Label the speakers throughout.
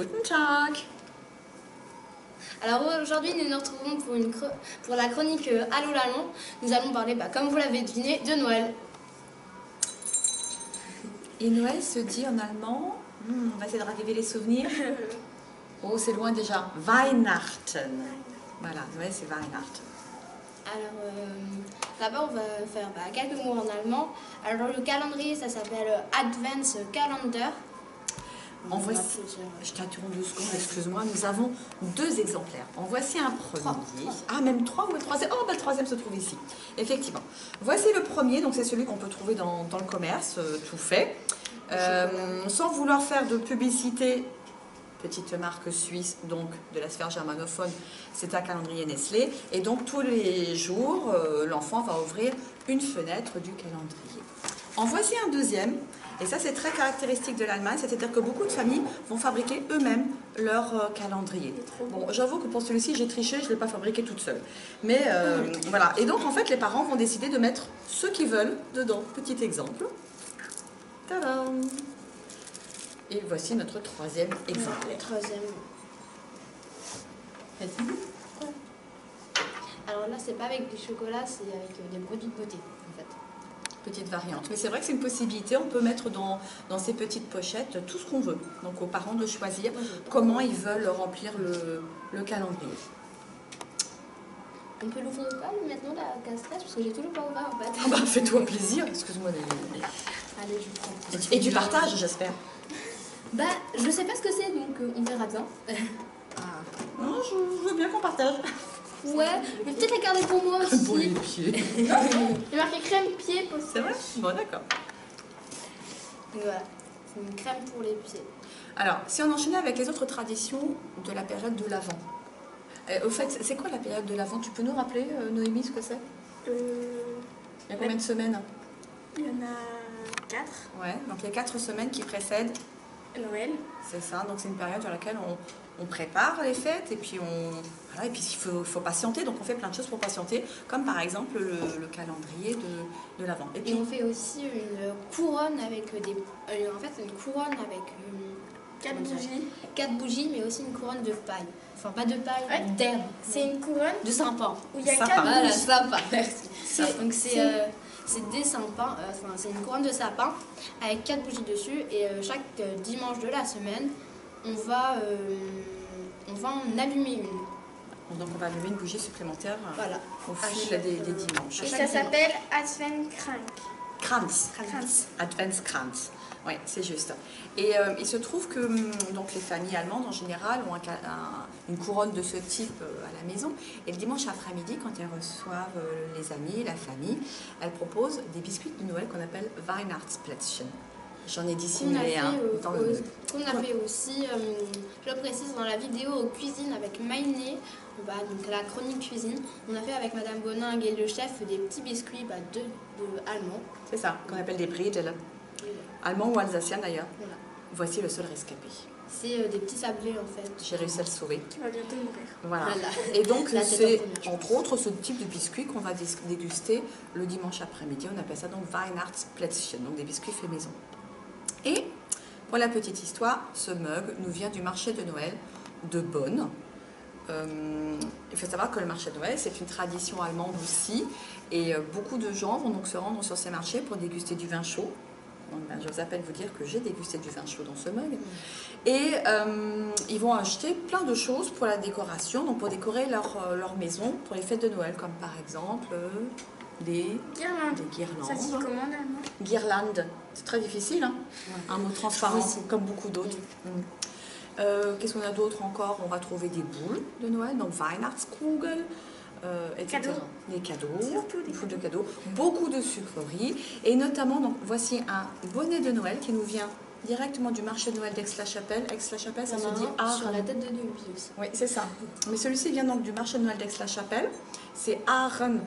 Speaker 1: Guten Tag.
Speaker 2: Alors aujourd'hui, nous nous retrouvons pour la chronique Allô l'Allemand. Nous allons parler, comme vous l'avez deviné, de Noël.
Speaker 1: Et Noël se dit en allemand, on va essayer de raviver les souvenirs. Oh, c'est loin déjà. Weihnachten. Voilà, Noël c'est Weihnachten.
Speaker 2: Alors d'abord, on va faire quelques mots en allemand. Alors le calendrier, ça s'appelle Adventskalender.
Speaker 1: En voici, je t'interromps 2 secondes, excuse-moi, nous avons 2 exemplaires. En voici un premier. Ah, même 3 ou le troisième? Oh, le troisième se trouve ici. Effectivement. Voici le premier, donc c'est celui qu'on peut trouver dans le commerce, tout fait. Sans vouloir faire de publicité, petite marque suisse, donc de la sphère germanophone, c'est un calendrier Nestlé. Et donc tous les jours, l'enfant va ouvrir une fenêtre du calendrier. En voici un deuxième. Et ça, c'est très caractéristique de l'Allemagne, c'est-à-dire que beaucoup de familles vont fabriquer eux-mêmes leur calendrier. Bon, j'avoue que pour celui-ci, j'ai triché, je ne l'ai pas fabriqué toute seule. Mais voilà. Et donc, en fait, les parents vont décider de mettre ce qu'ils veulent dedans. Petit exemple. Tadam! Et voici notre troisième exemplaire.
Speaker 2: Troisième. Alors là, c'est pas avec du chocolat, c'est avec des produits de beauté, en fait.
Speaker 1: Petite variante. Mais c'est vrai que c'est une possibilité, on peut mettre dans ces petites pochettes tout ce qu'on veut. Donc aux parents de choisir comment ils veulent remplir le calendrier.
Speaker 2: On peut l'ouvrir ou pas maintenant la casse-tête parce que j'ai toujours pas ouvert en fait.
Speaker 1: Ah bah fais-toi plaisir, excuse-moi.
Speaker 2: Allez, je prends.
Speaker 1: Et du partage, j'espère.
Speaker 2: Je sais pas ce que c'est donc on verra bien.
Speaker 1: Non, je veux bien qu'on partage.
Speaker 2: Ouais, mais peut-être la garder pour moi aussi.
Speaker 1: Pour les pieds.
Speaker 2: Il y a marqué crème pied possible.
Speaker 1: C'est vrai? Bon, d'accord.
Speaker 2: Voilà, c'est une crème pour les pieds.
Speaker 1: Alors, si on enchaînait avec les autres traditions de la période de l'Avent. Au fait, c'est quoi la période de l'Avent? Tu peux nous rappeler, Noémie, ce que c'est? Il y a combien de semaines?
Speaker 3: Il y en a 4.
Speaker 1: Ouais, donc il y a 4 semaines qui précèdent
Speaker 3: Noël.
Speaker 1: C'est ça, donc c'est une période dans laquelle on prépare les fêtes et puis voilà, et puis il faut patienter, donc on fait plein de choses pour patienter, comme par exemple le calendrier de l'Avent.
Speaker 2: Et puis on fait aussi une couronne avec en fait une couronne avec
Speaker 3: 4 bougies.
Speaker 2: 4 bougies, mais aussi une couronne de paille. Enfin pas de paille, d'herbe.
Speaker 3: C'est une couronne
Speaker 2: de sapin.
Speaker 3: où il y a
Speaker 1: sapin.
Speaker 3: 4
Speaker 2: Voilà,
Speaker 3: bougies.
Speaker 2: sapin. Merci. Donc c'est des sapins, c'est une couronne de sapin avec 4 bougies dessus et chaque dimanche de la semaine, on va en allumer une.
Speaker 1: Donc on va allumer une bougie supplémentaire
Speaker 2: Voilà.
Speaker 1: au fil des dimanches.
Speaker 3: Et ça s'appelle Adventskranz.
Speaker 1: Kranz. Adventskranz. Oui, c'est juste. Et il se trouve que donc, les familles allemandes en général ont une couronne de ce type à la maison. Et le dimanche après-midi, quand elles reçoivent les amis, la famille, elles proposent des biscuits de Noël qu'on appelle Weihnachtsplätzchen. J'en ai dissimulé un dans le mug.
Speaker 2: Qu'on a fait aussi, je le précise, dans la vidéo cuisine avec Maïné, donc la chronique cuisine, on a fait avec Madame Boningue et le chef des petits biscuits de allemands.
Speaker 1: C'est ça, qu'on appelle des Bredel. Allemand ou alsacien d'ailleurs.
Speaker 2: Voilà.
Speaker 1: Voici le seul rescapé.
Speaker 2: C'est des petits sablés en fait.
Speaker 1: J'ai réussi à le sauver.
Speaker 3: Qui va bientôt mourir.
Speaker 1: Voilà.
Speaker 2: Voilà.
Speaker 1: Et donc
Speaker 2: Là,
Speaker 1: c'est entre autres ce type de biscuits qu'on va déguster le dimanche après-midi. On appelle ça donc Weihnachtsplätzchen, donc des biscuits faits maison. Et pour la petite histoire, ce mug nous vient du marché de Noël de Bonn. Il faut savoir que le marché de Noël, c'est une tradition allemande aussi. Et beaucoup de gens vont donc se rendre sur ces marchés pour déguster du vin chaud. Donc, j'ose à peine vous dire que j'ai dégusté du vin chaud dans ce mug. Et ils vont acheter plein de choses pour la décoration, donc pour décorer leur maison pour les fêtes de Noël, comme par exemple des guirlandes.
Speaker 3: Ça se dit comment en allemand?
Speaker 1: Guirlande, c'est très difficile, hein, un mot transparent, comme beaucoup d'autres. Qu'est-ce qu'on a d'autre encore? On va trouver des boules de Noël, donc Weihnachtskugel, etc. Des cadeaux, des boules de cadeaux, beaucoup de sucreries, et notamment, donc, voici un bonnet de Noël qui nous vient directement du marché de Noël d'Aix-la-Chapelle. Aix-la-Chapelle, ça se dit Aachen.
Speaker 2: Sur la tête de Noël aussi.
Speaker 1: Oui, c'est ça. Mais celui-ci vient donc du marché de Noël d'Aix-la-Chapelle. C'est Aachen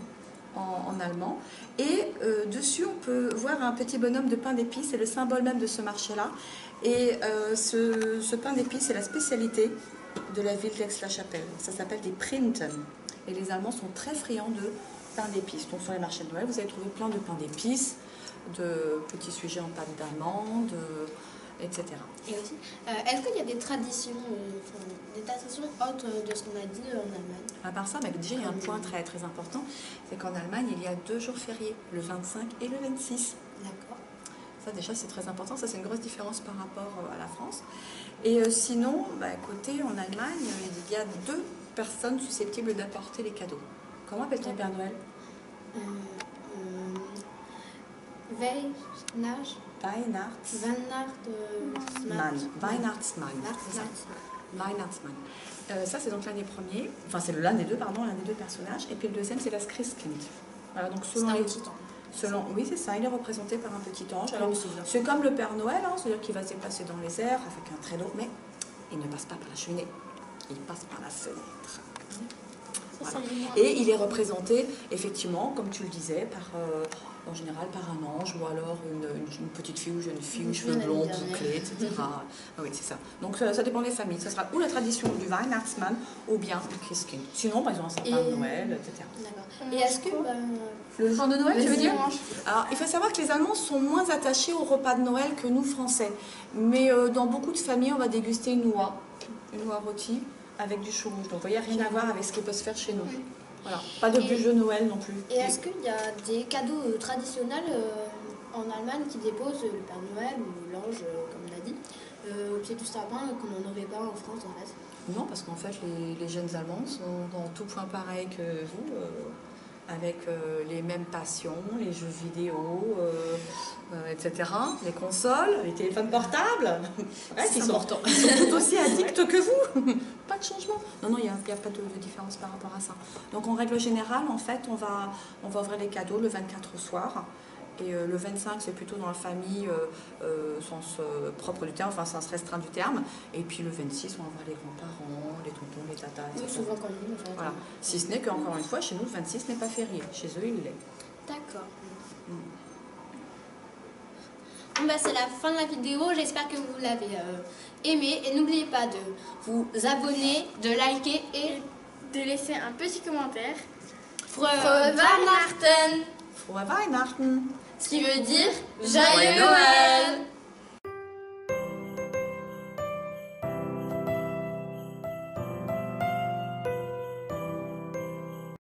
Speaker 1: en allemand. Et dessus, on peut voir un petit bonhomme de pain d'épices. C'est le symbole même de ce marché-là. Et ce pain d'épices, c'est la spécialité de la ville d'Aix-la-Chapelle. Ça s'appelle des Printen. Et les Allemands sont très friands de pain d'épices. Donc sur les marchés de Noël, vous allez trouver plein de pain d'épices, de petits sujets en pâte d'amande, etc.
Speaker 2: Et aussi, est-ce qu'il y a des traditions autres de ce qu'on a dit en Allemagne?
Speaker 1: À part ça, déjà il y a un point très très important, c'est qu'en Allemagne il y a 2 jours fériés, le 25 et le 26.
Speaker 2: D'accord.
Speaker 1: Ça déjà c'est très important, ça c'est une grosse différence par rapport à la France. Et sinon, écoutez, en Allemagne, il y a 2 personnes susceptibles d'apporter les cadeaux. Comment appelle-t-on le Père Noël? Weihnachtsmann. Ça c'est donc l'un des premiers, enfin c'est l'un des deux personnages, et puis le deuxième c'est das Christkind. Voilà, donc
Speaker 2: C'est un petit ange.
Speaker 1: Oui c'est ça, il est représenté par un petit ange. Alors c'est comme le Père Noël, c'est-à-dire qu'il va se déplacer dans les airs avec un traîneau, mais il ne passe pas par la cheminée, il passe par la fenêtre. Voilà. Et il est représenté effectivement, comme tu le disais, en général par un ange ou alors une petite fille ou jeune fille, cheveux blonds, bouclés, etc. Ah oui, c'est ça. Donc ça dépend des familles. Ça sera ou la tradition du Weihnachtsmann ou bien le Christkind. Sinon, par exemple, un sapin de Noël, etc.
Speaker 2: D'accord. Et est-ce que...
Speaker 1: le jour de Noël, tu veux dire? Alors, il faut savoir que les Allemands sont moins attachés au repas de Noël que nous, Français. Mais dans beaucoup de familles, on va déguster une noix rôtie avec du chou rouge. Donc, vous voyez, rien à voir avec ce qui peut se faire chez nous. Voilà. Pas de bûche de Noël non plus.
Speaker 2: Et est-ce qu'il y a des cadeaux traditionnels en Allemagne qui déposent le Père Noël ou l'ange, comme on l'a dit, au pied du sapin, qu'on n'en aurait pas en France en fait?
Speaker 1: Non, parce qu'en fait, les jeunes Allemands sont dans tout point pareil que vous, avec les mêmes passions, les jeux vidéo, etc., les consoles, les téléphones portables. Ils sont tout aussi addicts que vous. Pas de changement. Non, il n'y a pas de différence par rapport à ça. Donc en règle générale, en fait, on va ouvrir les cadeaux le 24 au soir. Et le 25, c'est plutôt dans la famille, sens propre du terme, enfin sens restreint du terme. Et puis le 26, on va voir les grands-parents, les tontons, les tatas, etc.
Speaker 2: Oui, souvent quand même.
Speaker 1: Voilà. Si ce n'est qu'encore une fois, chez nous, le 26 n'est pas férié. Chez eux, il l'est.
Speaker 2: D'accord. Bon, c'est la fin de la vidéo. J'espère que vous l'avez aimé. Et n'oubliez pas de vous abonner, de liker et
Speaker 3: de laisser un petit commentaire.
Speaker 2: Frohe Weihnachten!
Speaker 1: Frohe Weihnachten!
Speaker 2: Ce qui veut dire Joyeux Noël!